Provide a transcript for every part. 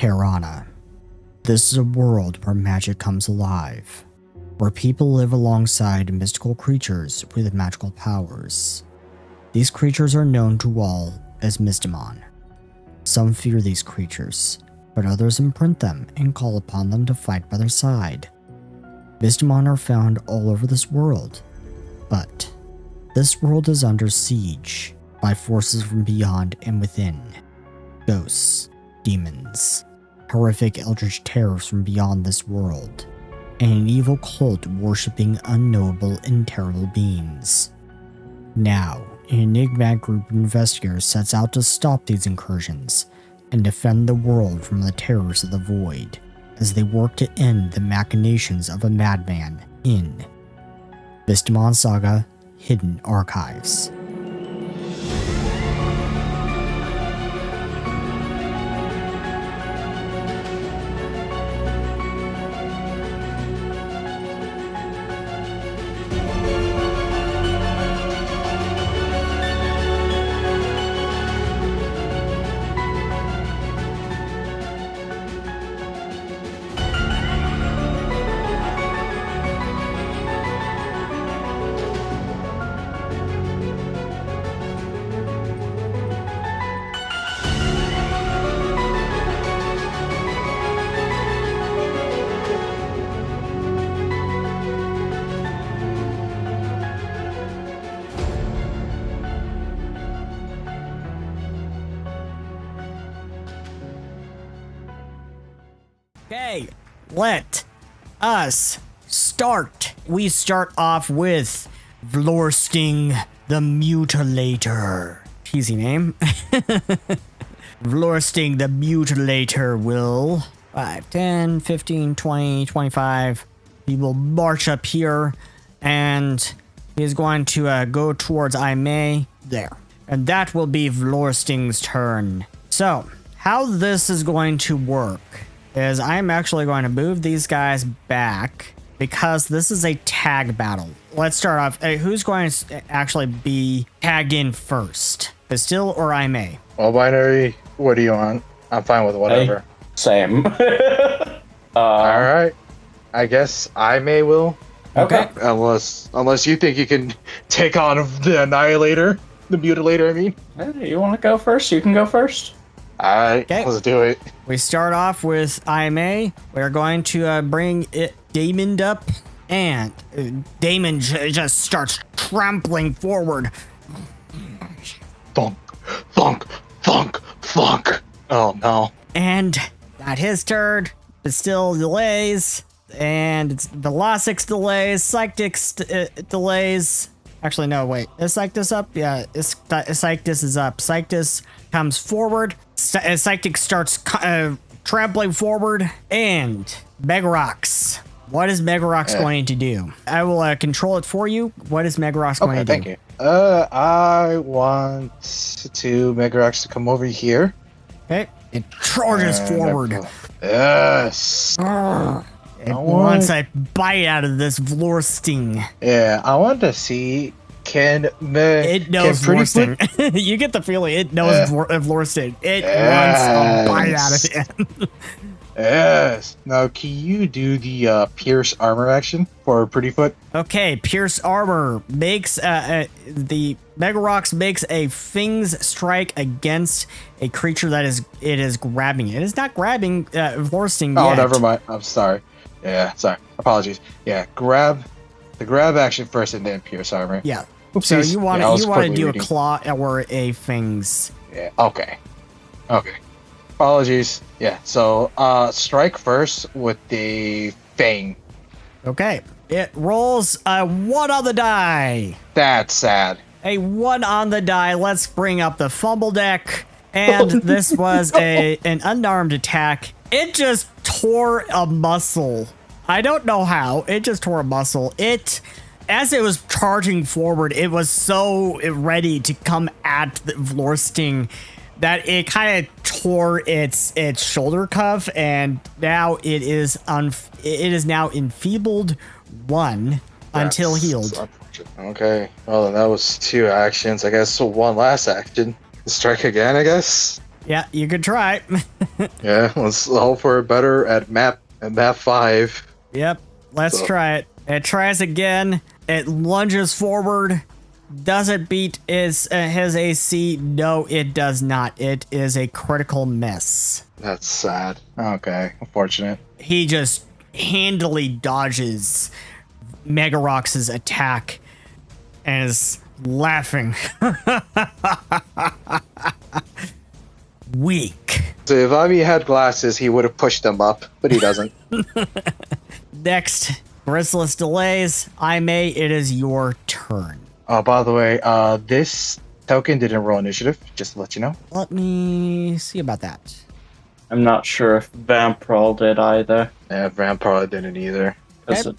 Terrana. This is a world where magic comes alive, where people live alongside mystical creatures with magical powers. These creatures are known to all as Mystimon. Some fear these creatures, but others imprint them and call upon them to fight by their side. Mystimon are found all over this world, but this world is under siege by forces from beyond and within. Ghosts, demons, horrific eldritch terrors from beyond this world, and an evil cult worshipping unknowable and terrible beings. Now, an enigmatic group of investigators sets out to stop these incursions and defend the world from the terrors of the void, as they work to end the machinations of a madman in Mystimon Saga: Hidden Archives. Okay, let us start. We start off with Vlorsting the Mutilator. Easy name. Vlorsting the Mutilator will 5, 10, 15, 20, 25. He will march up here and he is going to go towards Aime there. And that will be Vlorsting's turn. So, how this is going to work is I'm actually going to move these guys back because this is a tag battle. Let's start off. Who's going to actually be tagged in first? Bastille or Aime? All binary. What do you want? I'm fine with whatever. Hey, same. All right. I guess Aime will. Okay. Unless you think you can take on the Annihilator, the Mutilator. I mean. Hey, you want to go first? You can go first. Alright, let's do it. We start off with Aime. We're going to bring it Damon up, and Damon just starts trampling forward. Thunk, thunk, thunk, thunk. Oh no. And at his turn, Bastille delays, and it's Velocix delays, Psychix delays. Actually, no, wait. Is Psychix up? Yeah, Psychix is up. Psychix comes forward. Psychix starts trampling forward. And Megarox. What is Megarox going to do? I will control it for you. What is Megarox going to do? Thank you. I want to Megarox to come over here. Okay. It charges forward. Yes. It wants a bite out of this Vlorsting. Yeah, I want to see it knows Vlorsting. You get the feeling it knows Vlorsting. It wants a bite out of him. Yes. Now, can you do the Pierce Armor action for Prettyfoot? Okay, Pierce Armor makes the Megarox makes a Fing's strike against a creature that is grabbing it. It is not grabbing Vlorsting yet. Oh, never mind. I'm sorry. Yeah, sorry. Apologies. Yeah, the grab action first and then Pierce Armor. Yeah. Oopsies. So you want to do reading. A claw or a Fing's. Yeah, okay. Apologies. Yeah, so strike first with the Fang. Okay. It rolls a 1 on the die. That's sad. A 1 on the die. Let's bring up the fumble deck. And this was an unarmed attack. It just tore a muscle. I don't know how. It just tore a muscle. As it was charging forward, it was so ready to come at the Vlorsting that it kind of tore its shoulder cuff, and now it is now enfeebled 1 until healed. Okay. Well, then that was 2 actions. I guess so 1 last action. Strike again, I guess. Yeah, you could try. Yeah, let's hope for better at map 5. Yep, let's So- try it. It tries again. It lunges forward. Does it beat his AC? No, it does not. It is a critical miss. That's sad. Okay, unfortunate. He just handily dodges Megarox's attack and is laughing. Weak. So if Aime had glasses, he would have pushed them up, but he doesn't. Next, Merciless Delays. Aime, it is your turn. Oh, by the way, this token didn't roll initiative, just to let you know. Let me see about that. I'm not sure if Vampral did either. Yeah, Van probably didn't either. 'Cause Okay.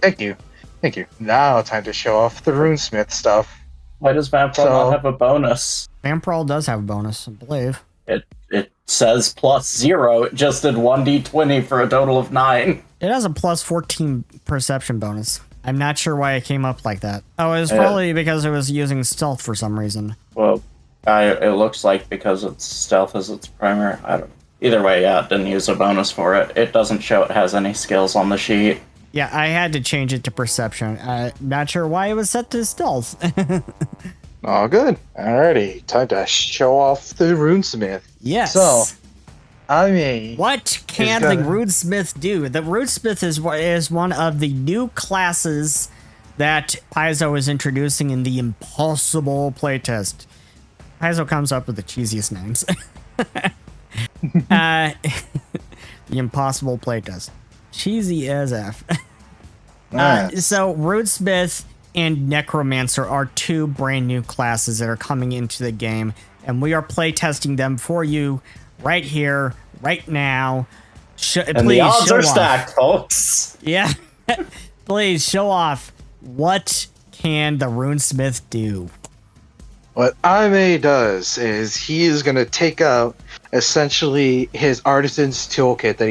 Thank you. Thank you. Now time to show off the runesmith stuff. Why does Vampral So- not have a bonus? Vampral does have a bonus, I believe. It says +0. It just did 1d20 for a total of 9. It has a plus 14 perception bonus. I'm not sure why it came up like that. Oh, it was Yeah. probably because it was using stealth for some reason. Well, it looks like because it's stealth as its primary. I don't. Either way, yeah, it didn't use a bonus for it. It doesn't show it has any skills on the sheet. Yeah, I had to change it to perception. Not sure why it was set to stealth. Oh, good. Alrighty, time to show off the runesmith. Yes. So, Aime. What can Is the gonna- Runesmith do? The Runesmith is one of the new classes that Paizo is introducing in the Impossible playtest. Paizo comes up with the cheesiest names. The Impossible playtest. Cheesy as F. Nice. So Runesmith and Necromancer are two brand new classes that are coming into the game, and we are playtesting them for you right here, right now. And the odds are stacked, folks. Yeah. Please show off. What can the Runesmith do? What Aime does is he is going to take out essentially his artisan's toolkit that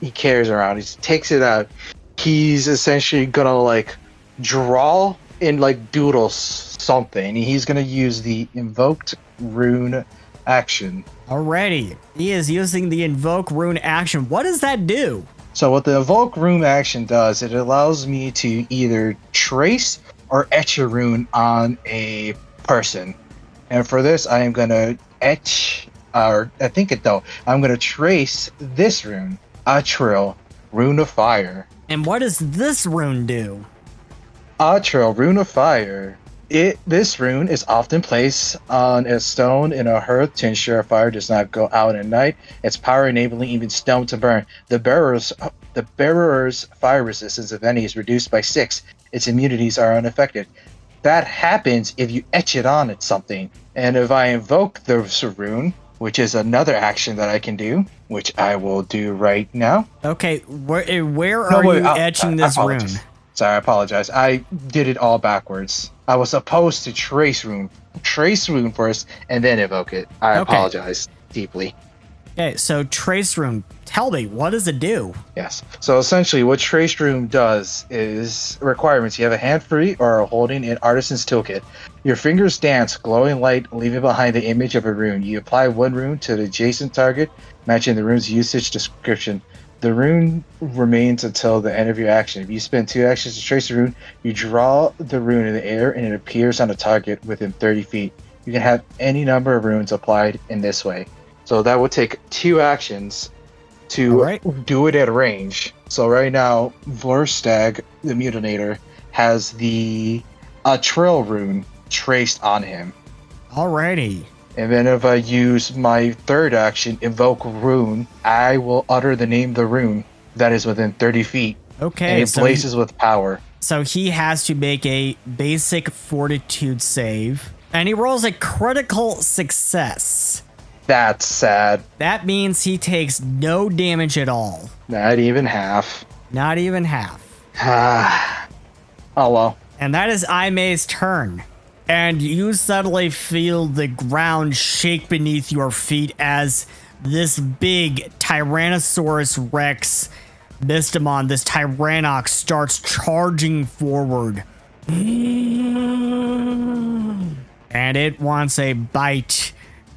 he carries around. He takes it out. He's essentially gonna like draw and like doodle something. He's gonna use the invoked rune action. Alrighty. He is using the Invoke Rune action. What does that do? So what the invoke rune action does, it allows me to either trace or etch a rune on a person. And for this, I am gonna etch, or I'm gonna trace this rune, Atril, Rune of Fire. And what does this rune do? Atril, Rune of Fire. This rune is often placed on a stone in a hearth to ensure fire does not go out at night. Its power enabling even stone to burn. The bearer's fire resistance, if any, is reduced by 6. Its immunities are unaffected. That happens if you etch it on at something. And if I invoke the rune, which is another action that I can do, which I will do right now. Okay, where are you etching this rune? Sorry, I apologize. I did it all backwards. I was supposed to trace rune first, and then evoke it. I apologize deeply. Okay, so trace rune. Tell me, what does it do? Yes. So essentially, what trace rune does is requirements. You have a hand free or holding an artisan's toolkit. Your fingers dance, glowing light, leaving behind the image of a rune. You apply one rune to the adjacent target, matching the rune's usage description. The rune remains until the end of your action. If you spend 2 actions to trace the rune, you draw the rune in the air and it appears on a target within 30 feet. You can have any number of runes applied in this way. So that would take 2 actions to do it at range. So right now, Vlorsting the Mutilator has the Atril rune traced on him. Alrighty. And then if I use my third action, Invoke Rune, I will utter the name of the rune that is within 30 feet. Okay, And it blazes with power. So he has to make a basic fortitude save, and he rolls a critical success. That's sad. That means he takes no damage at all. Not even half. Not even half. Oh well. And that is Aime's turn. And you suddenly feel the ground shake beneath your feet as this big Tyrannosaurus Rex Mystimon, this Tyrannox, starts charging forward. And it wants a bite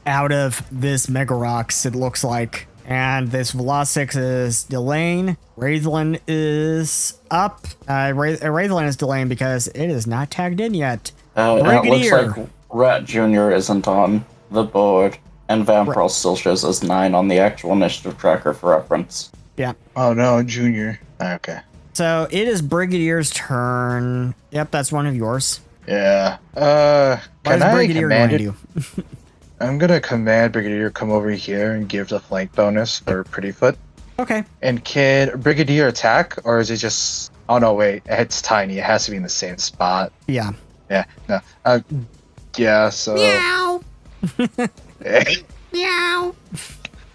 out of this Megarox, it looks like. And this Velocix is delaying. Wraithlin is up. Wraithlin is delaying because it is not tagged in yet. And it looks like Rat Jr. isn't on the board, and Vampirl still shows as 9 on the actual initiative tracker for reference. Yeah. Oh no, Junior. Okay. So it is Brigadier's turn. Yep, that's one of yours. Yeah. What Can is I Brigadier going command to it? do? I'm gonna command Brigadier come over here and give the flank bonus for Prettyfoot. Okay. And can Brigadier attack, or is it just? Oh no, wait. It's tiny. It has to be in the same spot. Yeah. Yeah. No. Yeah. So. Meow. Meow.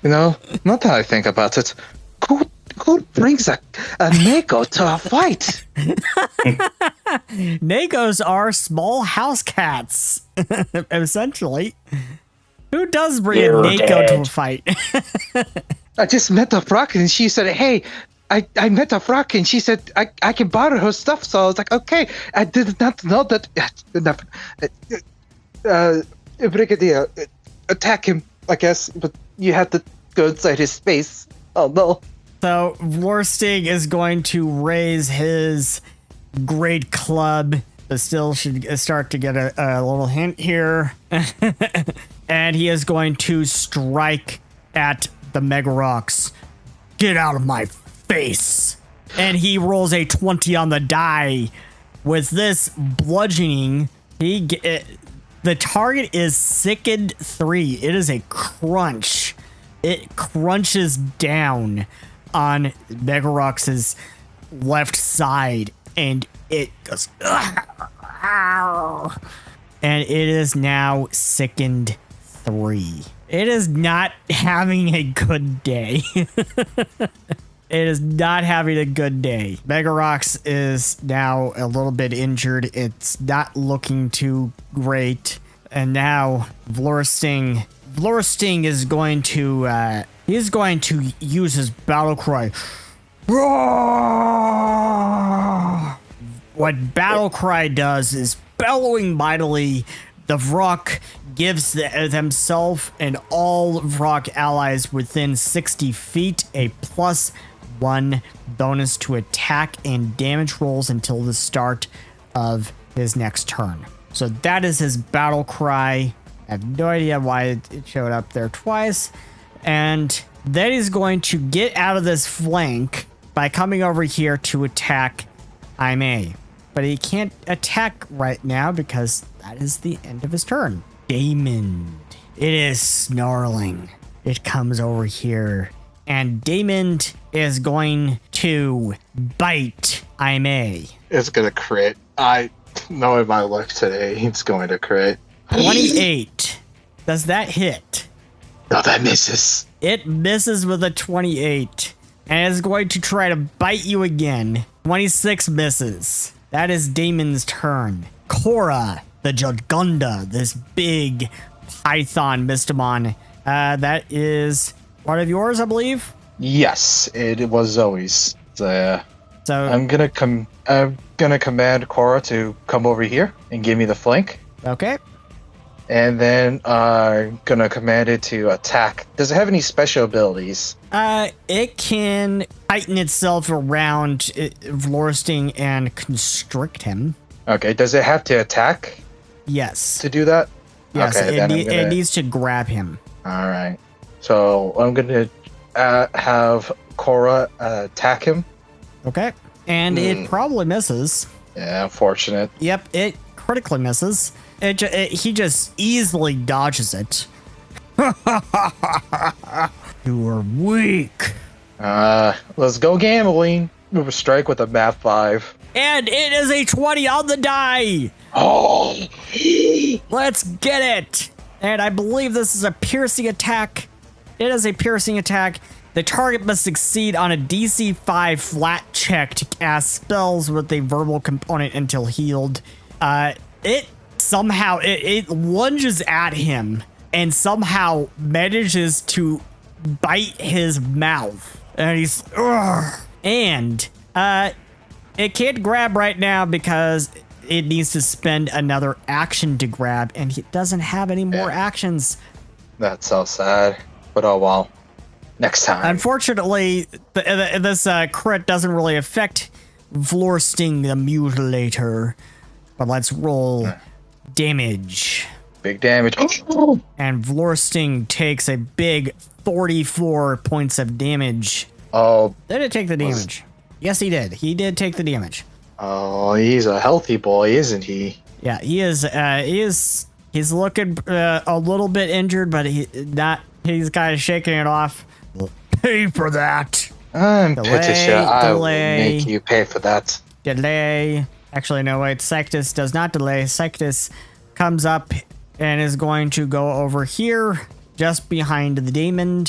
You know, not that I think about it. Who brings a Neko to a fight? Nekos are small house cats, essentially. Who does bring a Neko to a fight? I just met a Frock and she said, hey, I met a Frock and she said I can borrow her stuff. So I was like, okay. I did not know that. Brigadier, attack him, I guess, but you have to go inside his space. Oh no. So Vlorsting is going to raise his great club. Bastille should start to get a little hint here. And he is going to strike at the Megarox. Get out of my face. And he rolls a 20 on the die. With this bludgeoning, the target is sickened 3. It is a crunch. It crunches down on Megarox's left side, and it goes, and it is now sickened 3. It is not having a good day. It is not having a good day. Megarox is now a little bit injured. It's not looking too great. And now Vlorsting is going to he's going to use his battle cry. What battle cry does is bellowing mightily. The Vrock gives themselves and all Vrock allies within 60 feet a +1 bonus to attack and damage rolls until the start of his next turn. So that is his battle cry. I have no idea why it showed up there twice. And then he's going to get out of this flank by coming over here to attack Aime. But he can't attack right now because that is the end of his turn. Damon. It is snarling. It comes over here. And Damon is going to bite Aime. It's gonna crit. Knowing my luck today, it's going to crit. 28. Does that hit? No, that misses. It misses with a 28. And is going to try to bite you again. 26 misses. That is Damon's turn. Cora, the Jagunda, this big python Mystimon. That is one of yours, I believe? Yes, it was Zoe's. So I'm gonna command Cora to come over here and give me the flank. Okay. And then I'm gonna command it to attack. Does it have any special abilities? It can tighten itself around Vlorsting and constrict him. Okay, does it have to attack Yes. to do that? Yes, Okay, it needs to grab him. Alright. So I'm gonna have Cora attack him. Okay. And it probably misses. Yeah, unfortunate. Yep, it critically misses. He just easily dodges it. You are weak. Let's go gambling. Move a strike with a math 5. And it is a 20 on the die. Oh! Let's get it. And I believe this is a piercing attack. It is a piercing attack. The target must succeed on a DC 5 flat check to cast spells with a verbal component until healed. It lunges at him and somehow manages to bite his mouth. And he's... Ugh. And it can't grab right now because it needs to spend another action to grab, and he doesn't have any more actions. That's so sad. But oh well. Next time. Unfortunately, this crit doesn't really affect Vlorsting the Mutilator. But let's roll damage. Big damage. And Vlorsting takes a big 44 points of damage. Oh. Did it take the damage? Yes, he did. He did take the damage. Oh, he's a healthy boy, isn't he? Yeah, he is. He's looking a little bit injured, but he's kind of shaking it off. Pay for that. I'm Patricia. I will make you pay for that. Delay. Actually, no, wait. Sectus does not delay. Sectus comes up and is going to go over here, just behind the demon.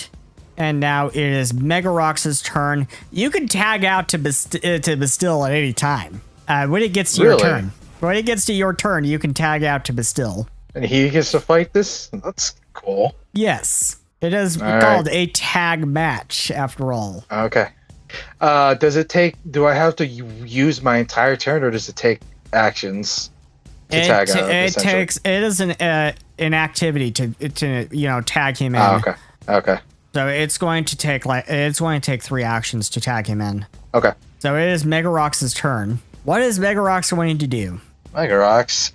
And now it is Megarox's turn. You can tag out to Bastille at any time. When it gets to your turn. When it gets to your turn, you can tag out to Bastille. And he gets to fight this? That's cool. Yes. It is called a tag match, after all. Okay. Do I have to use my entire turn, or does it take actions to tag out? It is an activity to tag him in. Oh, okay. So it's going to take 3 actions to tag him in. Okay. So it is Megarox's turn. What is Megarox going to do? Megarox,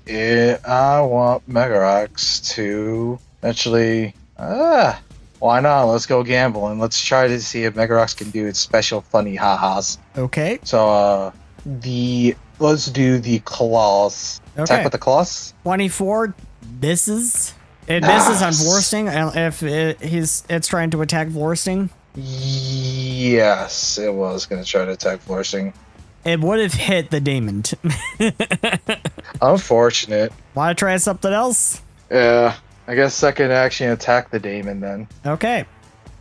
I want Megarox to actually, why not? Let's go gambling. Let's try to see if Megarox can do its special funny ha-has. Okay. So, let's do the claws. Okay. Attack with the claws. 24 misses. It misses on Vlorsting if it's trying to attack Vlorsting. Yes, it was going to try to attack Vlorsting. It would have hit the demon. Unfortunate. Want to try something else? Yeah, I guess second action attack the demon then. Okay.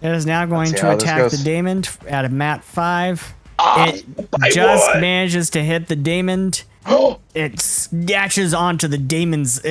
It is now going to attack the demon at a mat 5. It just manages to hit the demon. It snatches onto the demon's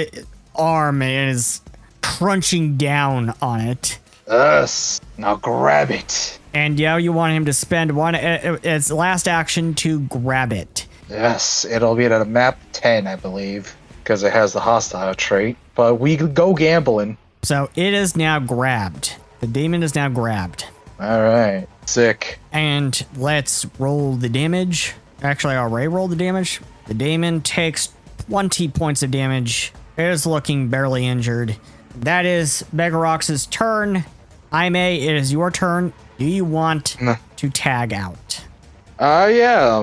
arm and is crunching down on it. Yes. Now grab it. And yeah, you want him to spend its last action to grab it. Yes, it'll be at a map 10, I believe, because it has the hostile trait. But we go gambling. So it is now grabbed. The demon is now grabbed. All right, sick. And let's roll the damage. Actually, I'll re-roll the damage. The demon takes 20 points of damage. It is looking barely injured. That is Megarox's turn. Aime, it is your turn. Do you want to tag out? Yeah.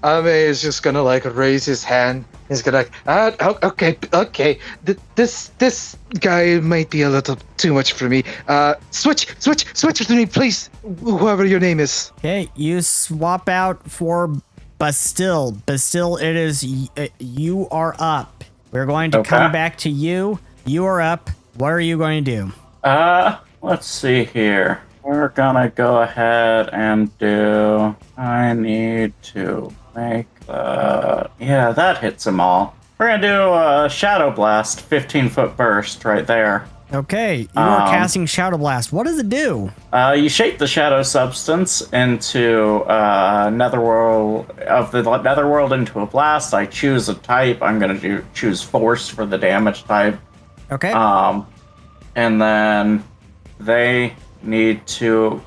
Aime is just gonna raise his hand. He's gonna okay. This guy might be a little too much for me. Switch with me, please. Whoever your name is. Okay, you swap out for Bastille. Bastille, it is you are up. We're going to come back to you. You are up. What are you going to do? Let's see here. We're gonna go ahead and do... I need to make... yeah, that hits them all. We're gonna do a Shadow Blast, 15-foot burst right there. Okay, you are casting Shadow Blast. What does it do? You shape the shadow substance into netherworld of the netherworld into a blast. I choose a type. I'm gonna choose Force for the damage type. Okay. And then they need to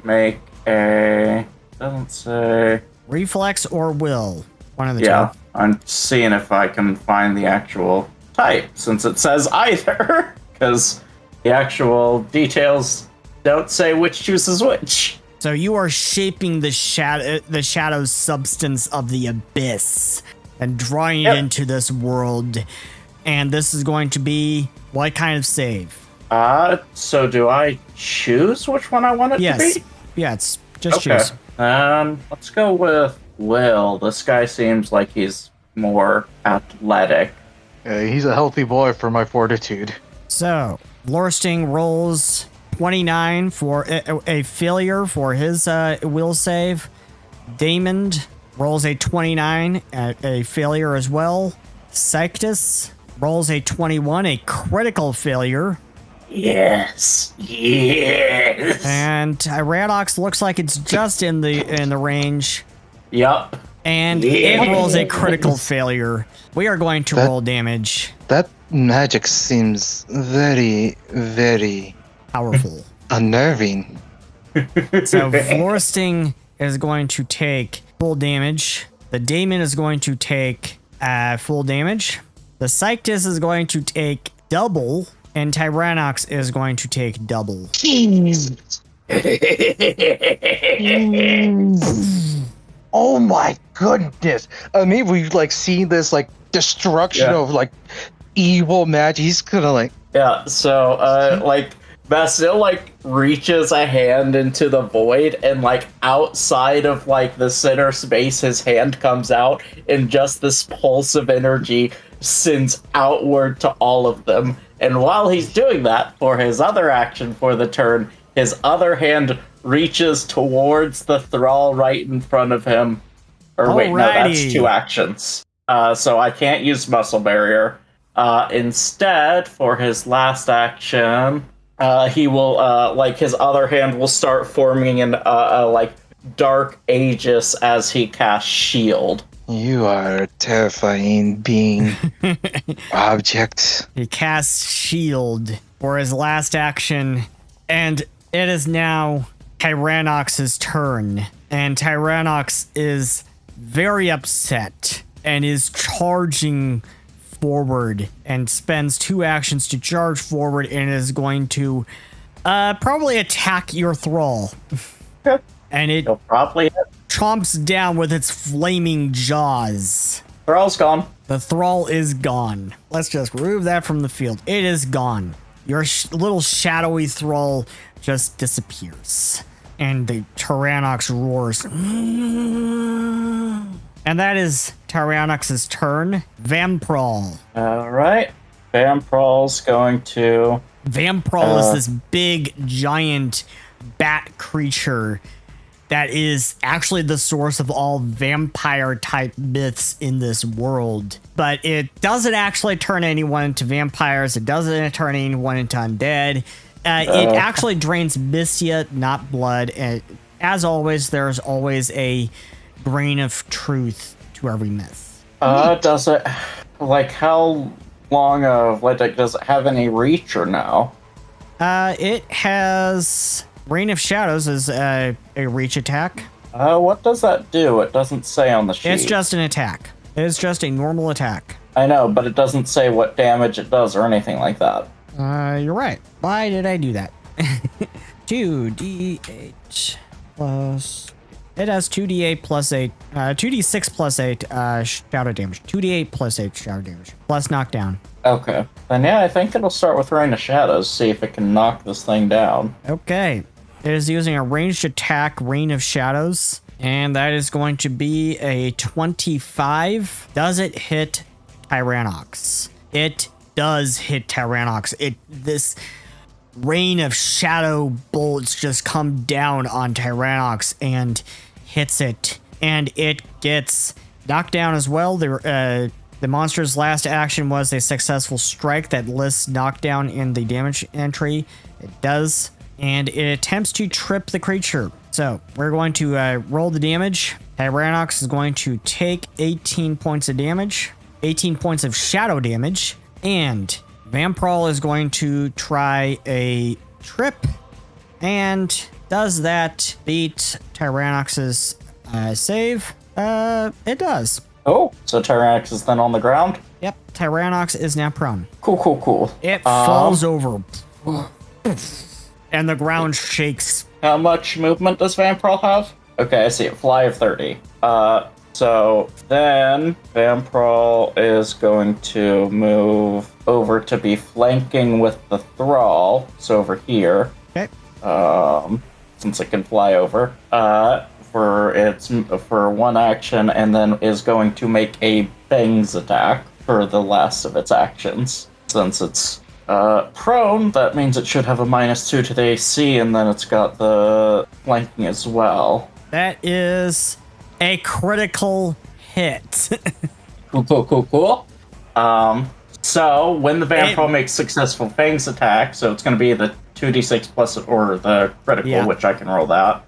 make a... doesn't say... Reflex or will. One of the two. I'm seeing if I can find the actual type, since it says either, because the actual details don't say which chooses which. So you are shaping the shadow substance of the abyss and drawing it into this world. And this is going to be what kind of save? So do I choose which one I want it to be? Yeah, it's just choose. Let's go with Will. This guy seems like he's more athletic. He's a healthy boy for my fortitude. So, Vlorsting rolls 29 for a failure for his will save. Damon rolls a 29 at a failure as well. Sectus rolls a 21, a critical failure. Yes. And Tyrannox looks like it's just in the range. Yup. And it rolls a critical failure. We are going to roll damage. That magic seems very, very Powerful. unnerving. So Vlorsting is going to take full damage. The Daemon is going to take full damage. The Psychtus is going to take double. And Tyrannox is going to take double. Oh my goodness. I mean, we've like seen this like destruction of like evil magic. He's gonna like... Yeah, so like Bastille like reaches a hand into the void, and like outside of like the center space his hand comes out, and just this pulse of energy sends outward to all of them. And while he's doing that, for his other action for the turn, his other hand reaches towards the thrall right in front of him. Or wait, no, that's 2 actions. So I can't use Muscle Barrier. Instead, for his last action, he will, like, his other hand will start forming an, like, Dark Aegis as he casts Shield. You are a terrifying being. Object. He casts Shield for his last action, and it is now Tyrannox's turn. And Tyrannox is very upset and is charging forward and spends 2 actions to charge forward and is going to probably attack your thrall. And it probably chomps down with its flaming jaws. Thrall's gone. The thrall is gone. Let's just remove that from the field. It is gone. Your little shadowy thrall just disappears. And the Tyrannox roars. And that is Tyrannox's turn. Vamprawl. Alright. Vampral's going to... Vamprawl is this big, giant bat creature that is actually the source of all vampire-type myths in this world. But it doesn't actually turn anyone into vampires. It doesn't turn anyone into undead. It actually drains Mystia, not blood. And as always, there's always a grain of truth to every myth. Does it... Like, how long of... Like, does it have any reach or no? It has... Rain of Shadows is a reach attack. What does that do? It doesn't say on the sheet. It's just an attack. It's just a normal attack. I know, but it doesn't say what damage it does or anything like that. You're right. Why did I do that? 2d8 plus... It has 2d8 plus 8... 2d6 plus 8 shadow damage. 2d8 plus 8 shadow damage. Plus knockdown. Okay. Then yeah, I think it'll start with Rain of Shadows, see if it can knock this thing down. Okay. It is using a ranged attack, Rain of Shadows. And that is going to be a 25. Does it hit Tyrannox? It does hit Tyrannox. This rain of shadow bullets just come down on Tyrannox and hits it. And it gets knocked down as well. The monster's last action was a successful strike that lists knockdown in the damage entry. It does. And it attempts to trip the creature. So we're going to roll the damage. Tyrannox is going to take 18 points of damage, 18 points of shadow damage, and Vamprawl is going to try a trip. And does that beat Tyrannox's save? It does. Oh, so Tyrannox is then on the ground? Yep, Tyrannox is now prone. Cool. It falls over. And the ground shakes. How much movement does Vamprawl have? Okay, I see it. Fly of 30. So then Vamprawl is going to move over to be flanking with the Thrall. So over here. Okay. Since it can fly over. For one action, and then is going to make a Bangs attack for the last of its actions. Since it's prone, that means it should have a -2 to the AC, and then it's got the flanking as well. That is a critical hit. Cool. So when the Vamprawl makes successful Fangs attack, so it's going to be the 2d6 plus or the critical, which I can roll that.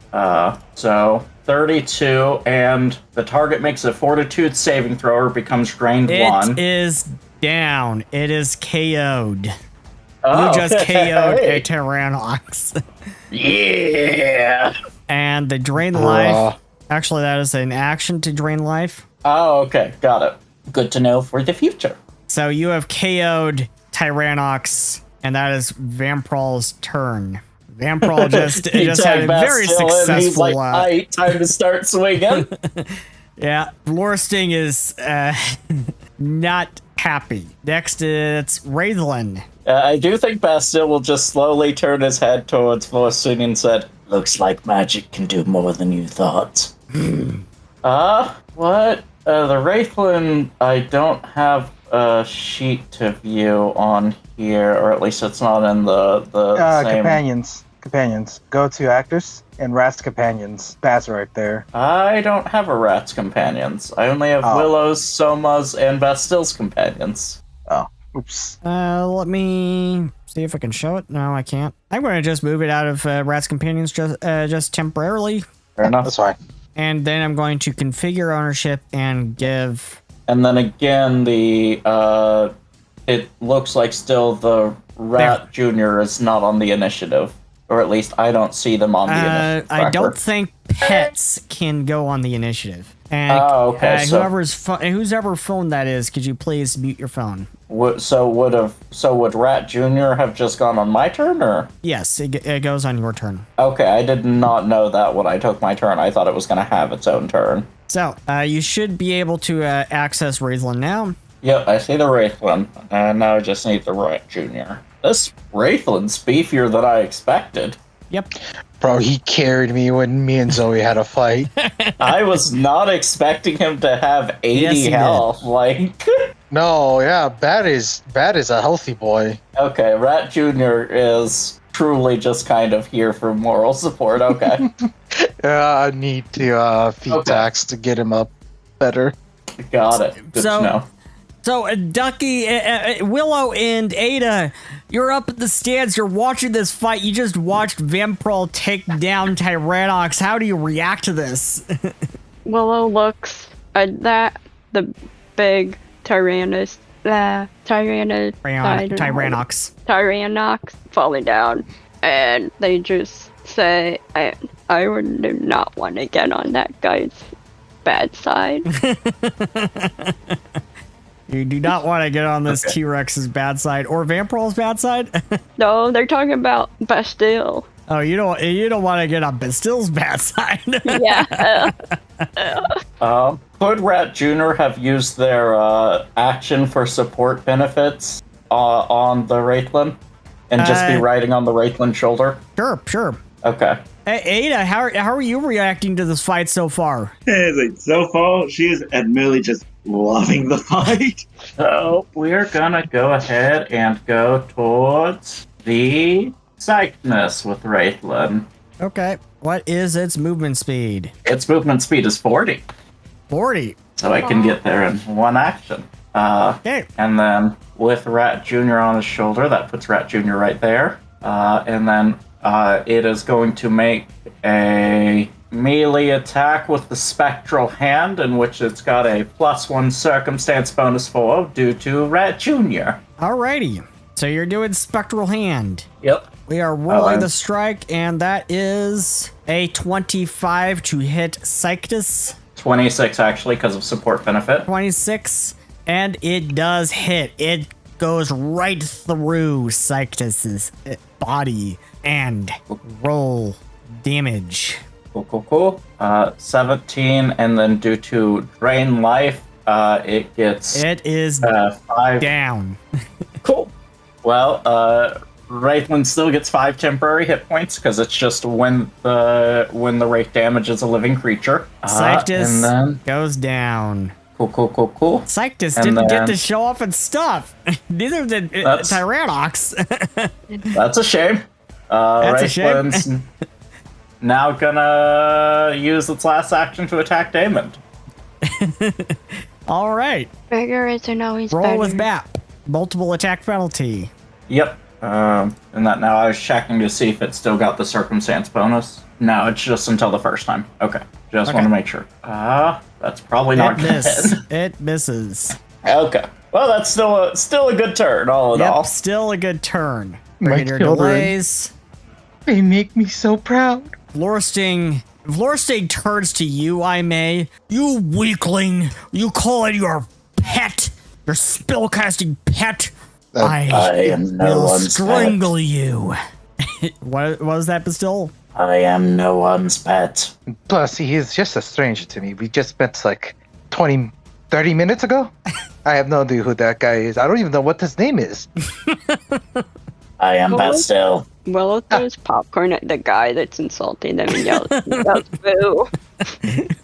So 32, and the target makes a fortitude saving throw or becomes drained It 1. is down. It is KO'd. Oh, You just KO'd hey. a Tyrannox. Yeah. And the drain life. Actually, that is an action to drain life. Oh, okay. Got it. Good to know for the future. So you have KO'd Tyrannox, and that is Vampral's turn. Vamprol just had a very successful. He's like, "Aight, time to start swinging." Yeah, Vlorsting is not happy. Next, it's Wraithlin. I do think Bastille will just slowly turn his head towards Vlorsting and said, "Looks like magic can do more than you thought." What? The Wraithlin, I don't have a sheet to view on here, or at least it's not in the same... Companions. Go to actors and Rat's companions. That's right there. I don't have a Rat's companions. I only have Willow's, Soma's, and Bastille's companions. Oh, oops. Let me see if I can show it. No, I can't. I'm going to just move it out of Rat's companions just temporarily. Fair enough. That's fine. And then I'm going to configure ownership and give... And then again, it looks like still the Rat Jr. is not on the initiative. Or at least I don't see them on the initiative. I don't think pets can go on the initiative. And okay. Whose ever phone that is, could you please mute your phone? So would Rat Jr. have just gone on my turn, or? Yes, it goes on your turn. Okay, I did not know that when I took my turn. I thought it was going to have its own turn. So, you should be able to access Wraithlin now. Yep, I see the Wraithlin, and now I just need the Rat Jr. This Wraithlin's beefier than I expected. Yep. Bro, he carried me when me and Zoe had a fight. I was not expecting him to have 80 health. Like, no, yeah, Bat is a healthy boy. Okay, Rat Jr. is truly just kind of here for moral support. Okay. I need to feed Tax to get him up better. Got it. Good to know. So, Ducky, Willow, and Ada, you're up at the stands. You're watching this fight. You just watched Vamprol take down Tyrannox. How do you react to this? Willow looks at the big Tyrannox falling down, and they just say, I would do not want to get on that guy's bad side. You do not want to get on this T-Rex's bad side or Vamprol's bad side? No, they're talking about Bastille. Oh, you don't want to get on Bastille's bad side. Yeah. Could Rat Jr. have used their action for support benefits on the Wraithlin and just be riding on the Wraithlin's shoulder? Sure. Okay. Hey, Ada, how are you reacting to this fight so far? So far, she is admittedly just loving the fight. So we're gonna go ahead and go towards the psychness with Wraithlin. Okay. What is its movement speed? Its movement speed is 40. 40. So I can get there in one action. Okay. And then with Rat Jr. on his shoulder, that puts Rat Jr. right there. And then it is going to make a melee attack with the spectral hand, in which it's got a +1 circumstance bonus for due to Rat Jr. Alrighty. So you're doing spectral hand. Yep. We are rolling the strike, and that is a 25 to hit Psychtus. 26 actually, because of support benefit. 26, and it does hit. It goes right through Psychtus's body and roll damage. Cool. 17, and then due to drain life, it gets... It is 5 down. Cool. Well, Wraithlin still gets 5 temporary hit points, because it's just when the Wraith damages a living creature. Psychtus goes down. Cool. Psychtus didn't get to show off its stuff. Neither did Tyrannox. That's a shame. That's a shame. Wraithlin's now gonna use its last action to attack Damon. All right. Bigger isn't always Roll better. with BAP. Multiple attack penalty. Yep. And that now I was checking to see if it still got the circumstance bonus. No, it's just until the first time. Okay. Just want to make sure. That's probably not good. It misses. Okay. Well, that's still a good turn, all in all. Still a good turn. My Brigadier children. delays. They make me so proud. Vlorsting turns to you, Aime. You weakling. You call it your pet. Your spellcasting pet. I am no will one's strangle you. What was that, Bastille? I am no one's pet. Plus, he is just a stranger to me. We just met like 20, 30 minutes ago. I have no idea who that guy is. I don't even know what his name is. I am Bastille. Willow throws popcorn at the guy that's insulting them and yells, boo.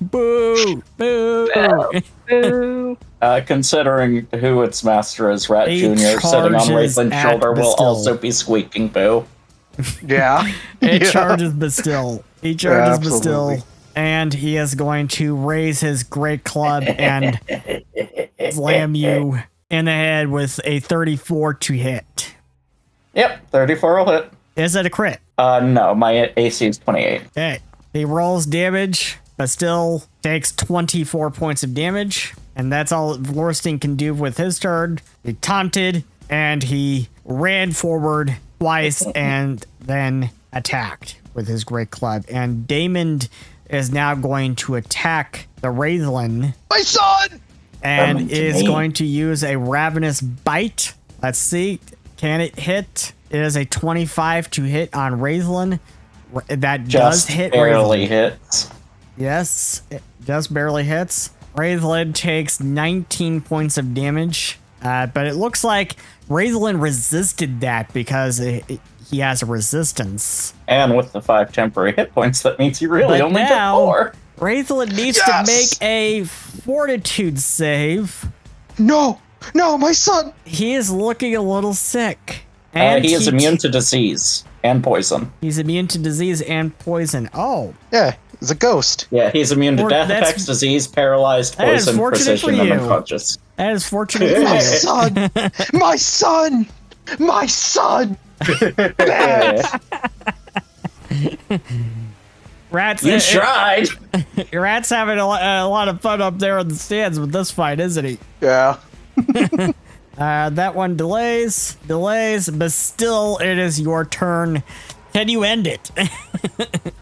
Boo! Boo! Boo. Considering who its master is, Rat He Jr. sitting on charges Raven's at shoulder will Bastille. also be squeaking boo. Yeah. It Yeah. charges Bastille. He charges absolutely. Bastille. And he is going to raise his great club and slam you in the head with a 34 to hit. Yep, 34 will hit. Is it a crit? No, my AC is 28. Okay. He rolls damage, but still takes 24 points of damage. And that's all Vlorsting can do with his turn. He taunted, and he ran forward twice and then attacked with his great club. And Damon is now going to attack the Wraithlin My son! and Coming to is me. going to use a Ravenous Bite. Let's see. Can it hit? It is a 25 to hit on Wraithlin. That does Just hit barely Wraithlin. hits. Yes, it just barely hits. Wraithlin takes 19 points of damage, but it looks like Wraithlin resisted that because he has a resistance. And with the 5 temporary hit points, that means he really But only now- did 4. Wraithlin needs to Yes! make a Fortitude save. No! No, my son! He is looking a little sick. And He is immune to disease and poison. He's immune to disease and poison. Oh, Yeah, he's a ghost. Yeah, he's immune to death That's- effects, disease, paralyzed, That is poison, fortunate for precision, and you. unconscious. that is fortunate for My you. son! My son! My son! Rats, You tried! Rat's having a lot of fun up there in the stands with this fight, isn't he? Yeah. That one delays, but still, it is your turn. Can you end it?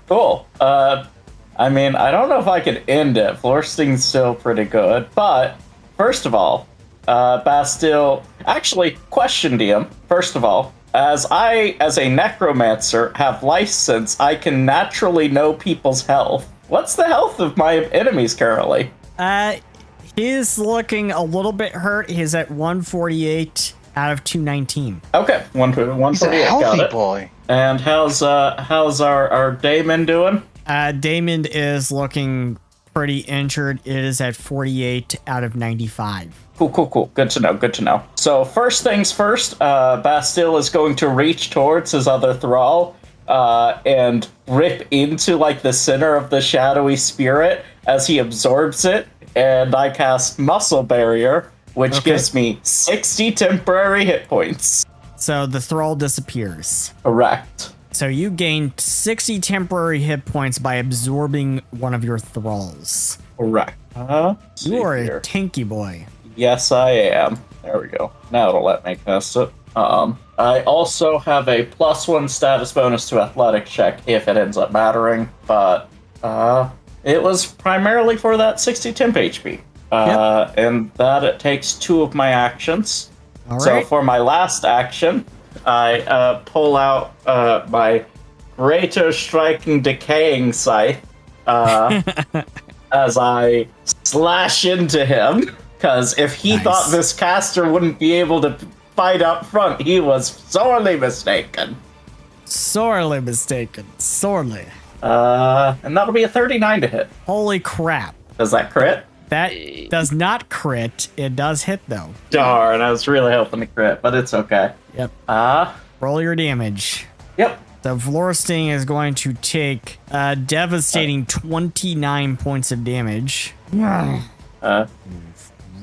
Cool. I mean, I don't know if I could end it. Vlorsting's still pretty good. But, first of all, Bastille... Actually, question, DM. First of all, as a necromancer, have life sense, I can naturally know people's health. What's the health of my enemies currently? He's looking a little bit hurt. He's at 148 out of 219. Okay, He's a 148, got healthy it. boy. And how's our Damon doing? Damon is looking pretty injured. It is at 48 out of 95. Cool. Good to know. So first things first, Bastille is going to reach towards his other thrall and rip into like the center of the shadowy spirit as he absorbs it. And I cast Muscle Barrier, which gives me 60 temporary hit points. So the thrall disappears. Correct. So you gain 60 temporary hit points by absorbing one of your thralls. Correct. You are a tanky boy. Yes, I am. There we go. Now it'll let me cast it. I also have a +1 status bonus to athletic check if it ends up mattering, but it was primarily for that 60 temp HP. And that it takes 2 of my actions. All So right. for my last action, I pull out my Greater Striking Decaying Scythe as I slash into him. Because if he thought this caster wouldn't be able to fight up front, he was sorely mistaken. Sorely mistaken. Sorely. And that'll be a 39 to hit. Holy crap. Does that crit? That does not crit. It does hit, though. Darn, I was really hoping to crit, but it's okay. Yep. Roll your damage. Yep. The Vlorsting is going to take a devastating 29 points of damage.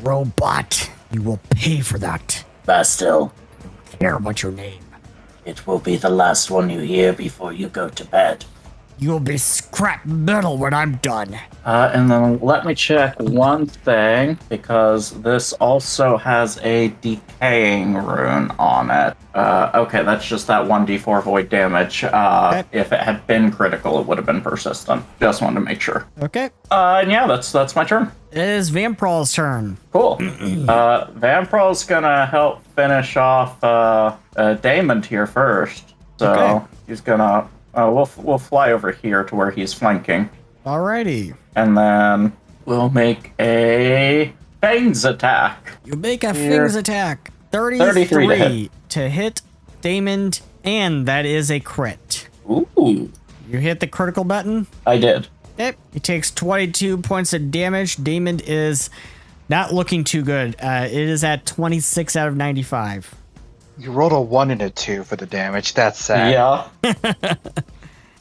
Robot, you will pay for that. Bastille, I don't care about your name. it will be the last one you hear before you go to bed. You'll be scrap metal when I'm done. And then let me check one thing, because this also has a decaying rune on it. Okay, that's just that 1d4 void damage. Okay. If it had been critical, it would have been persistent. Just wanted to make sure. Okay. And yeah, that's my turn. It is Vampral's turn. Cool. Vampral's gonna help finish off Damon here first. So Okay. he's gonna we'll fly over here to where he's flanking. Alrighty. And then we'll make a Fangs attack. You make a Here. Fangs attack. 33 33 to hit Damon, and that is a crit. Ooh. You hit the critical button. I did. Yep. He takes 22 points of damage. Damon is not looking too good. It is at 26 out of 95. You rolled a 1 and a 2 for the damage. That's sad. Yeah.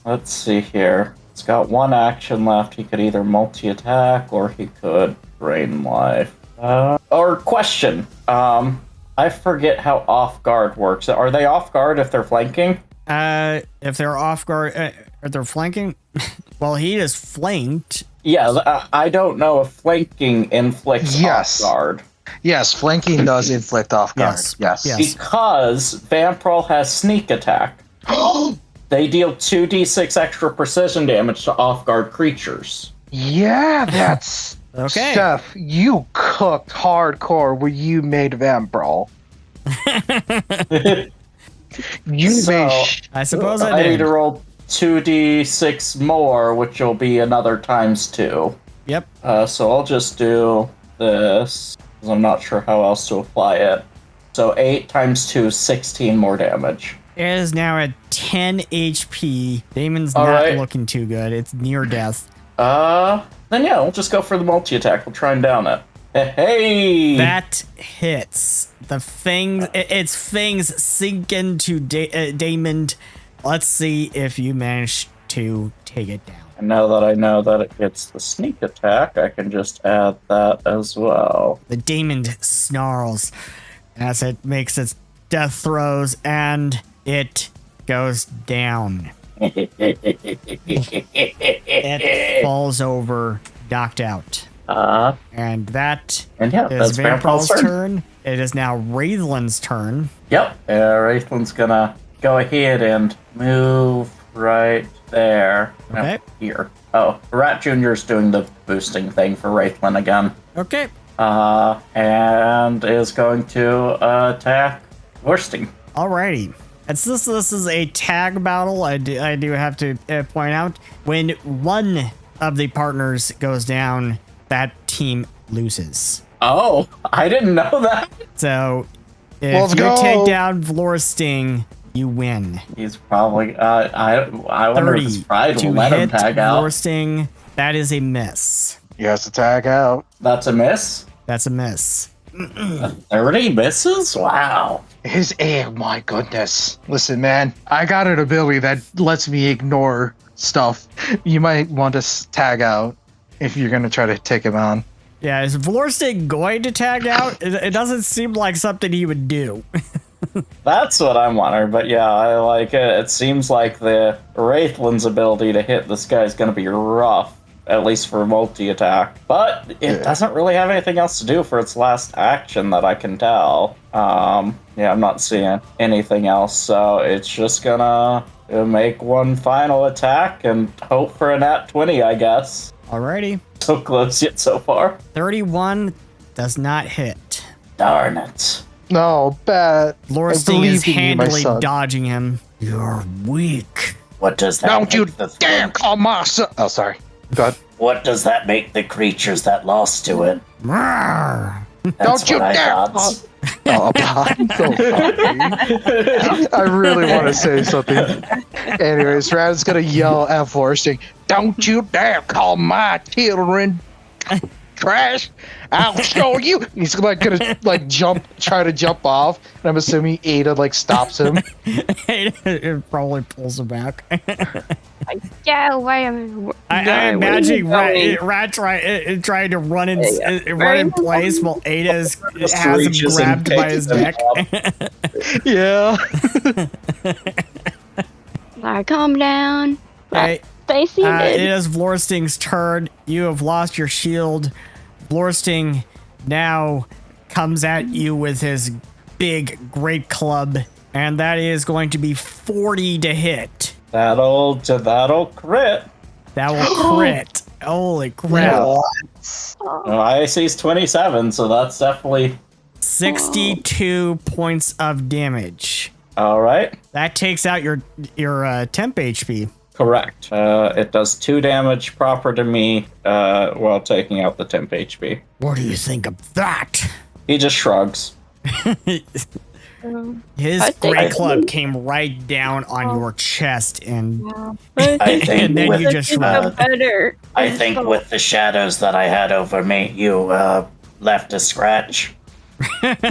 Let's see here. It's got one action left. He could either multi-attack or he could drain life. Or question. I forget how off guard works. Are they off guard if they're flanking? If they're off guard, if they're flanking, well, he is flanked. Yeah, I don't know if flanking inflicts Yes. off guard. Yes, flanking does inflict off guard. Yes. Yes. Because Vamprol has sneak attack. They deal 2d6 extra precision damage to off guard creatures. Yeah, that's... Okay. Steph, you cooked hardcore when you made Vamprol. You So, made... I suppose I I need did. to roll 2d6 more, which will be another times 2. Yep. So I'll just do this, because I'm not sure how else to apply it. So 8 times 2, 16 more damage. It is now at 10 HP. Damon's All not right. looking too good. It's near death. Then yeah, we'll just go for the multi-attack. We'll try and down it. Hey! That hits. The fangs, its fangs sink into Damon. Let's see if you manage to take it down. And now that I know that it gets the sneak attack, I can just add that as well. The Damon snarls as it makes its death throes, and it goes down. It falls over, knocked out. And that And yeah, is that's Vampral's Vampral's turn. turn. It is now Wraithlin's turn. Yep. Wraithlin's gonna go ahead and move right there. No, Okay. here. Oh, Rat Jr. is doing the boosting thing for Wraithlin again. Okay. And is going to attack Vlorsting. Alrighty. This is a tag battle. I do have to point out, when one of the partners goes down, that team loses. Oh, I didn't know that. So if Let's you go. take down Vlorsting, you win. He's probably. I wonder if his 30 pride to will let him hit tag out. Vlorsting. That is a miss. He has to tag out. That's a miss. That's a miss. 30 misses? Wow. His aim, my goodness. Listen, man, I got an ability that lets me ignore stuff. You might want to tag out if you're going to try to take him on. Yeah, is Vlorsting going to tag out? It doesn't seem like something he would do. That's what I'm wondering, but yeah, I like it. It seems like the Wraithlin's ability to hit this guy is going to be rough, at least for multi-attack. But it doesn't really have anything else to do for its last action that I can tell. Yeah, I'm not seeing anything else, so it's just gonna make one final attack and hope for a nat 20, I guess. Alrighty. So close yet so far. 31 does not hit. Darn it. No, bad. Vlorsting is believe in you, my handily son. dodging him. You're weak. What does that Don't you make the dare call my son. Oh, sorry. Go ahead. What does that make the creatures that lost to it? Rawr. That's Don't you what I dare thought. Oh, I'm so sorry. I really want to say something. Anyways, Rad's gonna yell at Vlorsting, "Don't you dare call my children trash! I'll show you!" He's like gonna try to jump off, and I'm assuming Ada stops him. It probably pulls him back. Yeah, why am I imagine Rat trying to run in place while Ada has him reaches and grabbed by his takes neck. Yeah. calm down. Okay, Stay It seated. is Vlorsting's turn. You have lost your shield. Vlorsting now comes at you with his big great club, and that is going to be 40 to hit. That'll crit. That will crit. Holy crap. IC's 27, so that's definitely 62 points of damage. all right. That takes out your temp HP. Correct. It does 2 damage proper to me while taking out the temp HP. What do you think of that? He just shrugs. His I think- great club came right down on your chest, and I think and then with, you just shrugged. Better. I think with the shadows that I had over me, you left a scratch.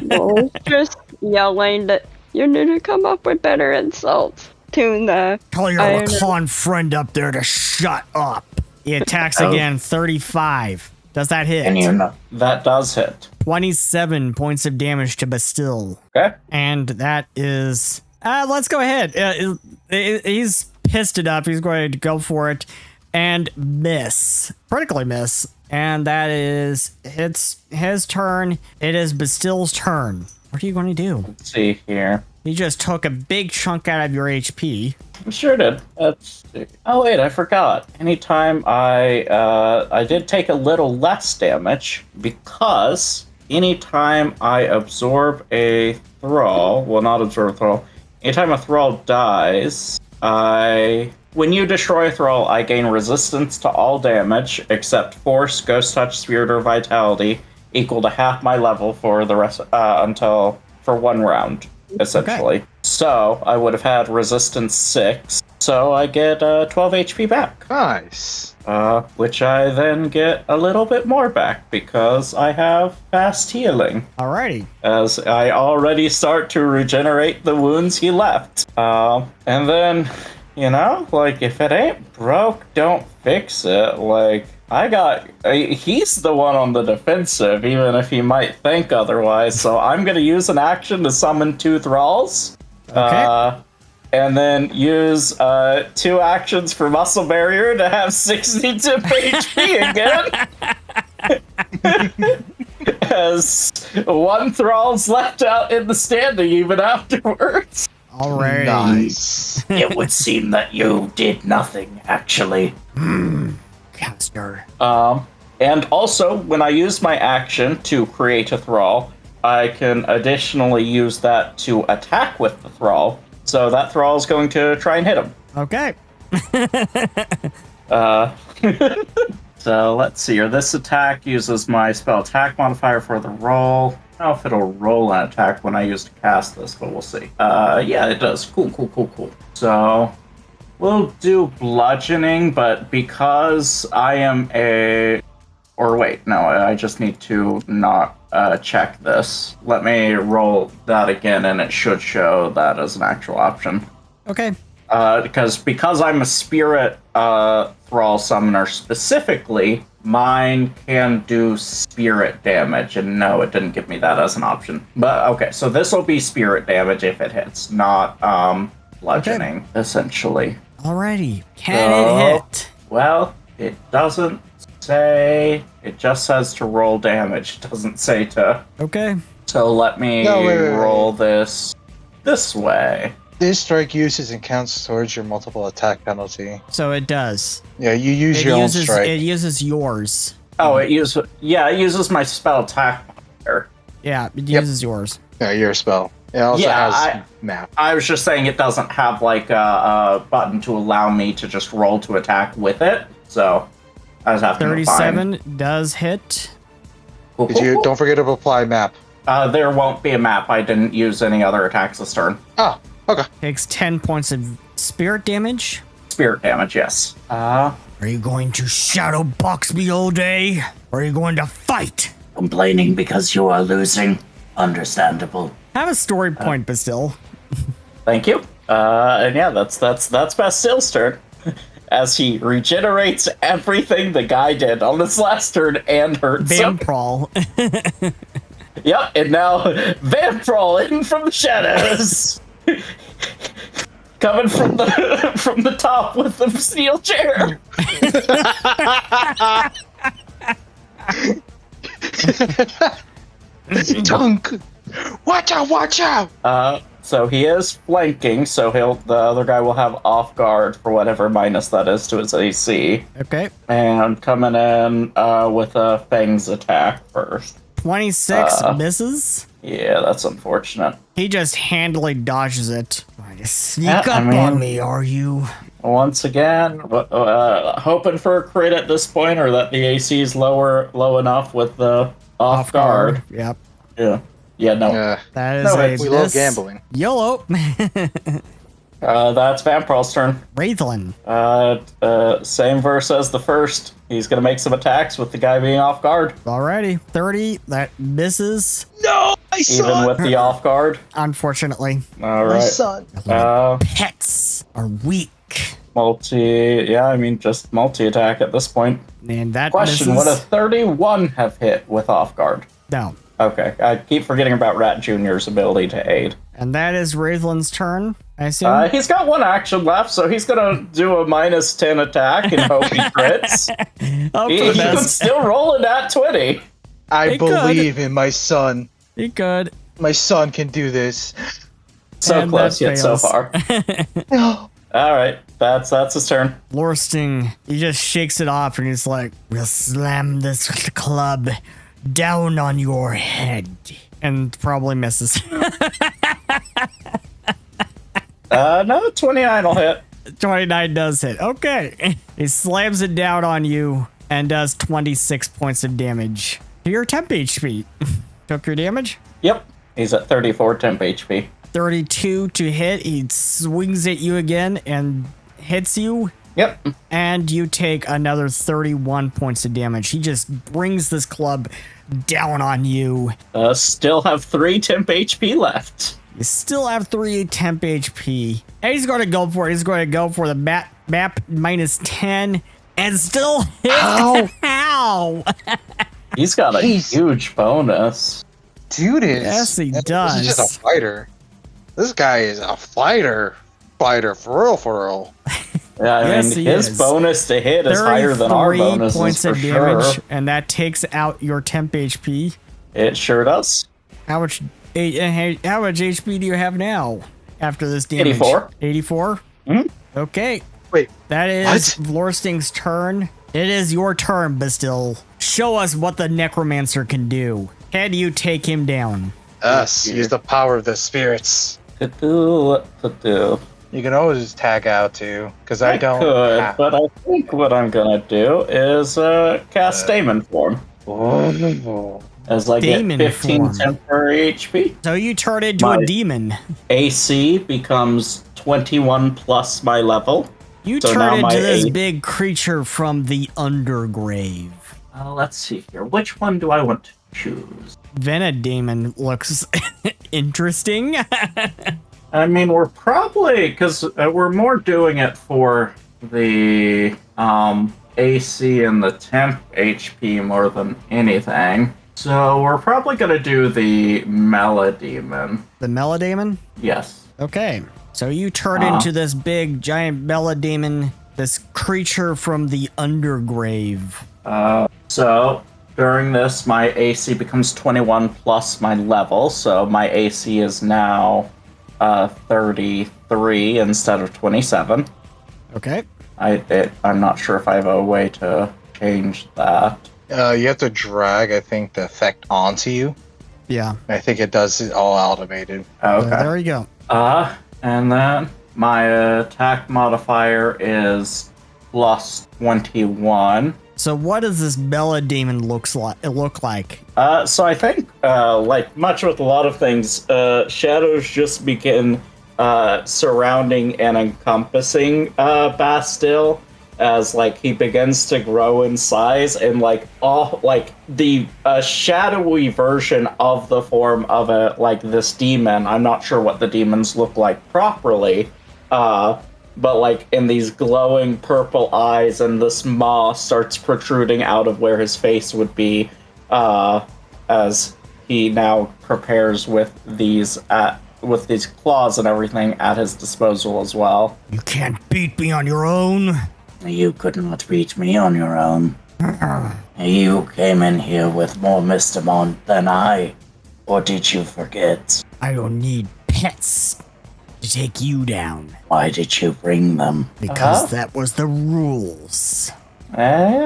No, just yelling that you need to come up with better insults to the. Tell your I don't know. Lacan friend up there to shut up. He attacks Oh. again, 35. Does that hit? And you know that does hit. 27 points of damage to Bastille. Okay. And that is... let's go ahead. He's pissed it up. He's going to go for it and miss. Critically miss. And that is... It's his turn. It is Bastille's turn. What are you going to do? Let's see here. You just took a big chunk out of your HP. I sure did. Let's see. Oh wait, I forgot. Anytime I did take a little less damage because anytime I absorb a thrall, well, not absorb a thrall. Anytime a thrall dies, when you destroy a thrall, I gain resistance to all damage except force, ghost touch, spirit, or vitality, equal to half my level for the rest for 1 round. Essentially. Okay. So I would have had resistance 6. So I get 12 HP back. Nice. Which I then get a little bit more back because I have fast healing. Alrighty. As I already start to regenerate the wounds he left. And then, like, if it ain't broke, don't fix it. Like, he's the one on the defensive, even if he might think otherwise. So I'm going to use an action to summon 2 thralls. Okay. And then use 2 actions for Muscle Barrier to have 62 HP again. As 1 thrall's left out in the standing even afterwards. Alrighty. Nice. It would seem that you did nothing, actually. Caster. And also, when I use my action to create a thrall, I can additionally use that to attack with the thrall. So that thrall is going to try and hit him. Okay. So let's see here. This attack uses my spell attack modifier for the roll. I don't know if it'll roll an attack when I use to cast this, but we'll see. Yeah, it does. Cool. So we'll do bludgeoning, but because I am I just need to not check this. Let me roll that again, and it should show that as an actual option. Okay. Because I'm a spirit thrall summoner specifically, mine can do spirit damage, and no, it didn't give me that as an option. But okay, so this will be spirit damage if it hits, not bludgeoning, essentially. Alrighty. Can it hit? Well, it doesn't say. It just says to roll damage. It doesn't say to. Okay. So let me roll this way. This strike uses and counts towards your multiple attack penalty. So it does. Yeah, you use your own strike. It uses yours. Oh, it uses my spell attack modifier. Yeah, it uses yours. Yeah, your spell. It also has map. I was just saying it doesn't have like a button to allow me to just roll to attack with it. So I was having 37 does hit. Cool. Don't forget to apply map. There won't be a map. I didn't use any other attacks this turn. Oh, okay. Takes 10 points of spirit damage. Spirit damage, yes. Are you going to shadow box me all day? Or are you going to fight? Complaining because you are losing. Understandable. Have a story point, Bastille. Thank you. And yeah, that's Bastille's turn. As he regenerates everything the guy did on this last turn and hurts him. Vamprawl. Yep, and now Vamprawl in from the shadows. Coming from the top with the steel chair. Dunk! Watch out! Watch out! So he is flanking, so the other guy will have off guard for whatever minus that is to his AC. Okay. And coming in with a Fangs attack first. 26 misses. Yeah, that's unfortunate. He just handily dodges it. Trying to sneak on me, are you? Once again, hoping for a crit at this point, or that the AC is low enough with the off guard. Yep. Yeah, no. That is a we love gambling. YOLO. That's Vampiral's turn. Wraithlin. Same verse as the first. He's gonna make some attacks with the guy being off guard. Alrighty. 30. That misses. No, my son! Even with the off guard. Unfortunately. All right. My son. Pets are weak. Just multi-attack at this point. And that Question, misses. would a 31 have hit with off guard? No. Okay, I keep forgetting about Rat Jr.'s ability to aid. And that is Wraithlin's turn, I assume? He's got one action left, so he's gonna do a -10 attack and hope he crits. He can still roll a nat 20. I believe in my son. He could. My son can do this. So And close that yet so fails. far. No. All right, that's his turn. Vlorsting, he just shakes it off and he's like, we'll slam this club down on your head. And probably misses. No, 29 will hit. 29 does hit. Okay. He slams it down on you and does 26 points of damage to your temp HP. Took your damage? Yep, he's at 34 temp HP. 32 to hit. He swings at you again and hits you. Yep. And you take another 31 points of damage. He just brings this club down on you. Still have 3 temp HP left. You still have 3 temp HP. And he's going to go for it. He's going to go for the map -10 and still hit. Ow. Ow. He's got a huge bonus. Dude is. Yes, he does. He's just a fighter. This guy is a fighter. Fighter, for real. Yeah, I Yes, mean, he his is. bonus to hit is higher than our 33 bonuses points for of damage, sure. and that takes out your temp HP. It sure does. How much HP do you have now after this damage? 84. 84? Mhm. Okay. Wait. That is Vlorsting's turn. It is your turn, Bastille. Show us what the Necromancer can do. Can you take him down? Us. Use the power of the spirits. What to do? You can always just tag out too, because I don't. could, but I think what I'm gonna do is cast Daemon form. As I Daemon get 15 form. temporary HP. So you turn into a demon. AC becomes 21 plus my level. You So turn now my into this A- big creature from the Undergrave. Let's see here. Which one do I want to choose? Venadaemon looks interesting. I mean, we're probably, because we're more doing it for the AC and the temp HP more than anything. So we're probably going to do the Melodemon. The Melodemon? Yes. Okay. So you turn into this big giant Melodemon, this creature from the Undergrave. So during this, my AC becomes 21 plus my level. So my AC is now 33 instead of 27. Okay. I'm not sure if I have a way to change that. You have to drag, I think, the effect onto you. Yeah. I think it does it all automated. Okay. There you go. And then my attack modifier is plus 21. So what does this Melodemon look like? So I think, like much with a lot of things, shadows just begin surrounding and encompassing Bastille as like he begins to grow in size, and like all like the shadowy version of the form of this demon. I'm not sure what the demons look like properly, but like in these glowing purple eyes, and this maw starts protruding out of where his face would be, as he now prepares with these with these claws and everything at his disposal as well. You can't beat me on your own. You could not beat me on your own. You came in here with more Mystimon than I. Or did you forget? I don't need pets to take you down. Why did you bring them? Because that was the rules.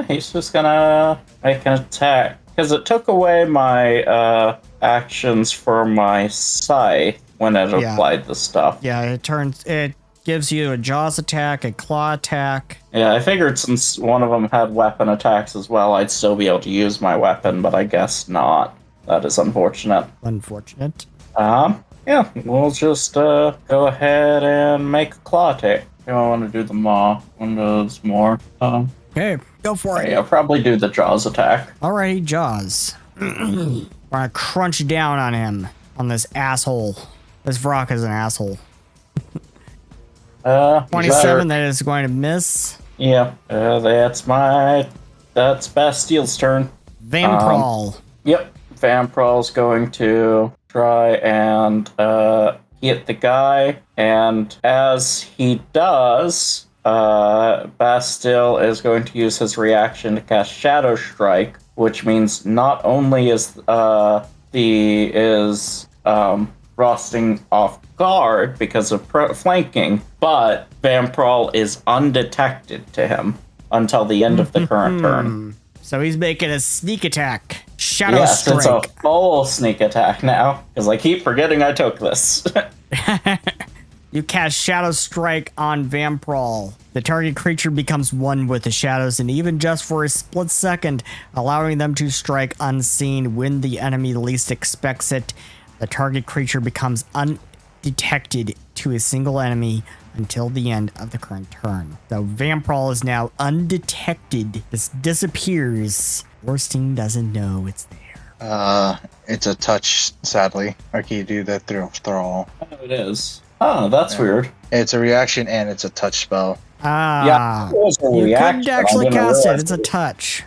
He's just gonna make an attack. Because it took away my actions for my scythe when it applied the stuff. Yeah, it gives you a jaws attack, a claw attack. Yeah, I figured since one of them had weapon attacks as well, I'd still be able to use my weapon, but I guess not. That is unfortunate. Unfortunate. Yeah, we'll just go ahead and make a claw attack. I want to do the maw. One does more. Okay, go for it. Yeah, probably do the jaws attack. Alright, jaws. We're gonna crunch down on him, on this asshole. This Vrock is an asshole. 27, that is going to miss. Yeah, that's Bastille's turn. Vamprawl. Yep, Vampral's going to try and hit the guy, and as he does, Bastille is going to use his reaction to cast Shadow Strike, which means not only is Rosting off guard because of flanking, but Vamprawl is undetected to him until the end of the current turn. So he's making a sneak attack. Shadow Yes, Strike. it's a full sneak attack now, because I keep forgetting I took this. You cast Shadow Strike on Vamprawl. The target creature becomes one with the shadows, and even just for a split second, allowing them to strike unseen when the enemy least expects it. The target creature becomes undetected to a single enemy until the end of the current turn. So Vamprawl is now undetected. This disappears. Vlorsting doesn't know it's there. It's a touch, sadly. Or can you do that through thrall? Oh, it is. Oh, that's weird. It's a reaction and it's a touch spell. Yeah, it was a You reaction. couldn't actually cast it. It's a touch.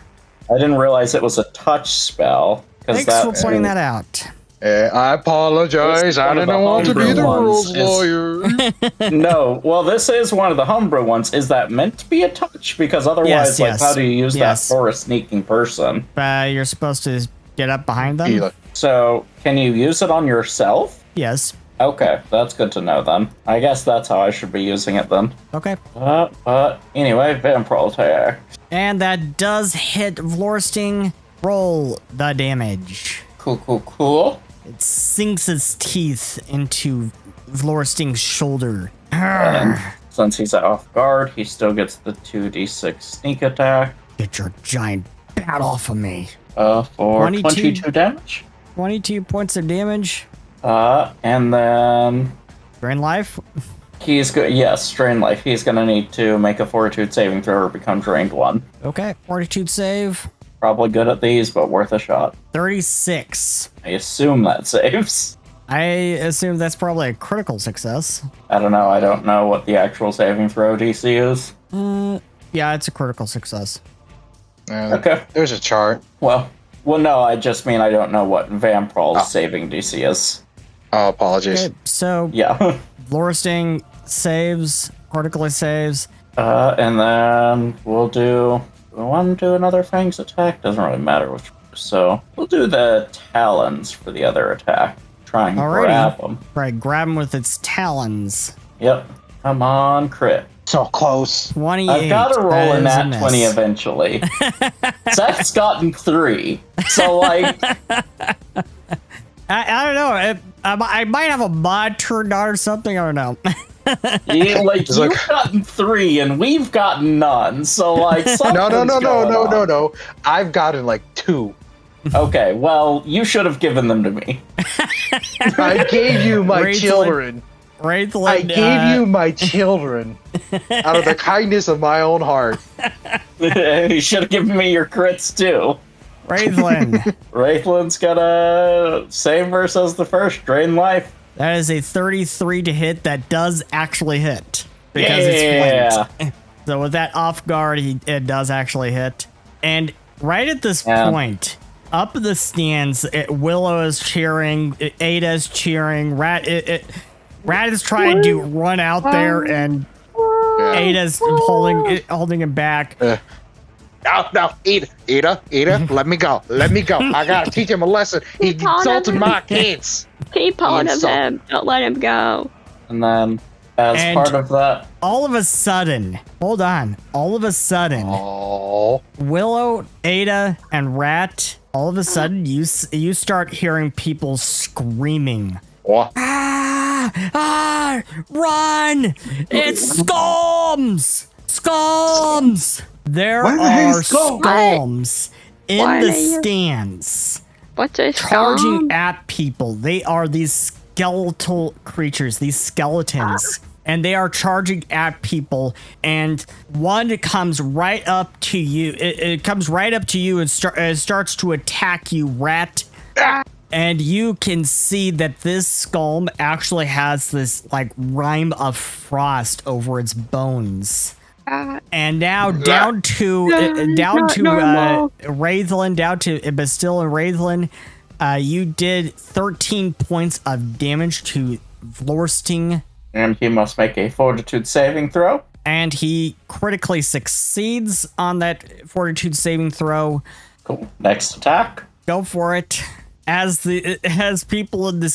I didn't realize it was a touch spell. Thanks for pointing that out. I apologize. I didn't want to be the rules lawyer. No, well, this is one of the Homebrew ones. Is that meant to be a touch? Because otherwise, how do you use that for a sneaking person? You're supposed to get up behind them. So, can you use it on yourself? Yes. Okay, that's good to know then. I guess that's how I should be using it then. Okay. But anyway, Vamprawl attack. And that does hit Vlorsting. Roll the damage. Cool. It sinks its teeth into Vlorsting's shoulder. And since he's off guard, he still gets the 2d6 sneak attack. Get your giant bat off of me. For 22 damage. 22 points of damage. And then Drain life. Drain life. He's gonna need to make a Fortitude saving throw or become drained 1. Okay, Fortitude save. Probably good at these, but worth a shot. 36. I assume that saves. I assume that's probably a critical success. I don't know. I don't know what the actual saving throw DC is. Yeah, it's a critical success. Okay. There's a chart. Well, no, I just mean I don't know what Vampral's saving DC is. Oh, apologies. Okay, so Yeah. Vlorsting saves, critically saves. And then we'll do another Fangs attack. Doesn't really matter which. So we'll do the Talons for the other attack. Try and grab them. Right, grab him with its talons. Yep. Come on, crit. So close. 28. I've got to roll in that 20 miss. eventually. Seth's gotten 3. So, like... I don't know. I might have a mod turned on or something. I don't know. You've gotten 3 and we've gotten none. So, like, No. I've gotten like 2. Okay, well, you should have given them to me. I gave you my children. Wraithlin, I gave you my children out of the kindness of my own heart. You should have given me your crits too. Wraithlin. Wraithlin's got a same verse as the first, drain life. That is a 33 to hit. That does actually hit because it's flanked. So with that off guard, it does actually hit. And right at this point, up in the stands, Willow is cheering, Ada's cheering, Rat is trying to run out there, and Ada's holding him back. No, Ada, let me go. I gotta teach him a lesson. He insulted my kids. Keep hold of him. Don't let him go. And then, as part of that, all of a sudden, Willow, Ada, and Rat, all of a sudden, you start hearing people screaming. What? Run! It's Skulms! There are Skulms in the stands. What's a charging at people. They are these skeletal creatures, these skeletons. And they are charging at people, and one comes right up to you. It comes right up to you and starts to attack you, Rat. And you can see that this Skulm actually has this like rime of frost over its bones. And now down to Wraithlin, down to Bastille and Wraithlin, you did 13 points of damage to Vlorsting. And he must make a fortitude saving throw. And he critically succeeds on that fortitude saving throw. Cool. Next attack. Go for it. As people in the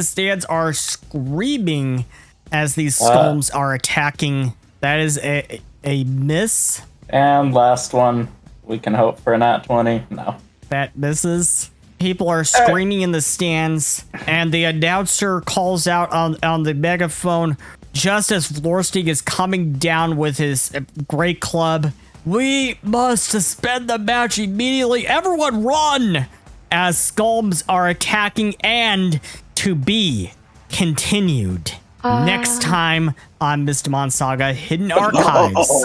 stands are screaming as these Skulms are attacking. That is a miss. And last one. We can hope for a nat 20. No. That misses. People are screaming in the stands, and the announcer calls out on the megaphone just as Vlorsting is coming down with his great club. We must suspend the match immediately. Everyone run! As Skulms are attacking, and to be continued next time on Mystimon Saga Hidden Archives.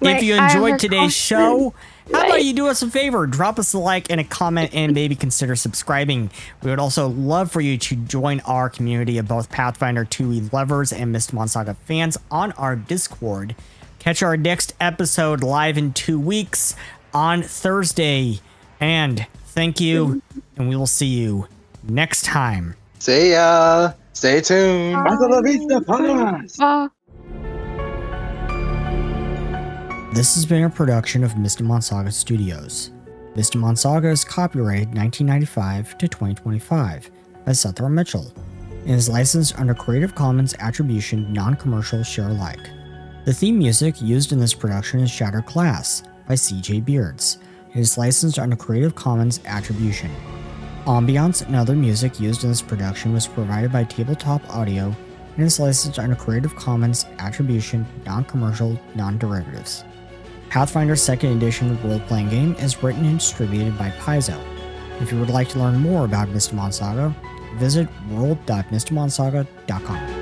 If you enjoyed today's show, how about you do us a favor? Drop us a like and a comment, and maybe consider subscribing. We would also love for you to join our community of both Pathfinder 2e lovers and Mystimon Saga fans on our Discord. Catch our next episode live in 2 weeks on Thursday. And thank you, and we will see you next time. See ya. Stay tuned. Hasta la vista, panas. This has been a production of Mystimon Saga Studios. Mystimon Saga is copyrighted 1995 to 2025 by Seth R. Mitchell and is licensed under Creative Commons Attribution Non-Commercial Share Alike. The theme music used in this production is Shattered Glass by CJBeards. It is licensed under Creative Commons Attribution. Ambience and other music used in this production was provided by Tabletop Audio and is licensed under Creative Commons Attribution Non-Commercial Non-Derivatives. Pathfinder 2nd Edition role-playing game is written and distributed by Paizo. If you would like to learn more about Mystimon Saga, visit world.mystimonsaga.com.